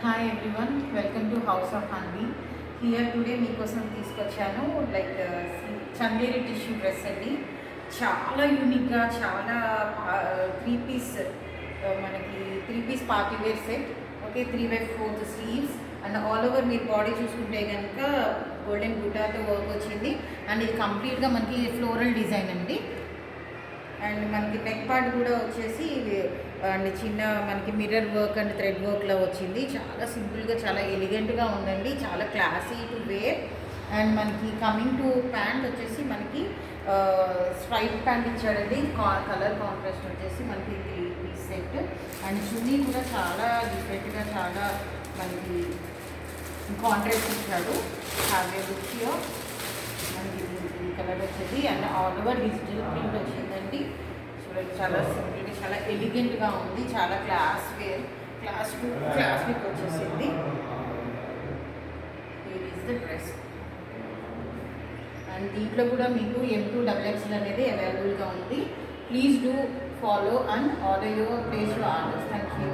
Hi everyone, welcome to house of Hanvi. Here today మీకోసం తీసుకొచ్చాను like Chanderi tissue dress అండి. చాలా యూనిక్గా, చాలా త్రీ పీస్ మనకి three piece party wear set. Okay, 3/4 sleeves and all over మీరు బాడీ చూసుకుంటే కనుక గోల్డెన్ బుటాతో వర్క్ వచ్చింది. అండ్ ఇది కంప్లీట్గా మనకి ఫ్లోరల్ డిజైన్ అండి. అండ్ మనకి నెక్ పార్ట్ కూడా వచ్చేసి అండ్ చిన్న మనకి మిర్రర్ వర్క్ అండ్ థ్రెడ్ వర్క్లో వచ్చింది. చాలా సింపుల్గా, చాలా ఎలిగెంట్గా ఉందండి, చాలా క్లాసీ టు వేర్. అండ్ మనకి కమింగ్ టు ప్యాంట్ వచ్చేసి మనకి స్ట్రైప్ ప్యాంట్ ఇచ్చాడండి. కలర్ కాంట్రాస్ట్ వచ్చేసి మనకి 3 పీస్ సెట్. అండ్ చున్నీ కూడా చాలా డిఫరెంట్గా, చాలా మనకి కాంట్రాస్ట్ ఇచ్చాడు. Have a look here. మనకి ఈ కలర్ వచ్చేది and all over digital print వచ్చిందండి. చూడండి, చాలా సింపుల్గా, చాలా ఎలిగెంట్గా ఉంది, చాలా class wear, class to class look వచ్చేసింది. Here is the dress. And దీంట్లో కూడా మీకు M2 XXL అనేది అవైలబుల్గా ఉంది. Please do follow and order your place to orders. Thank you.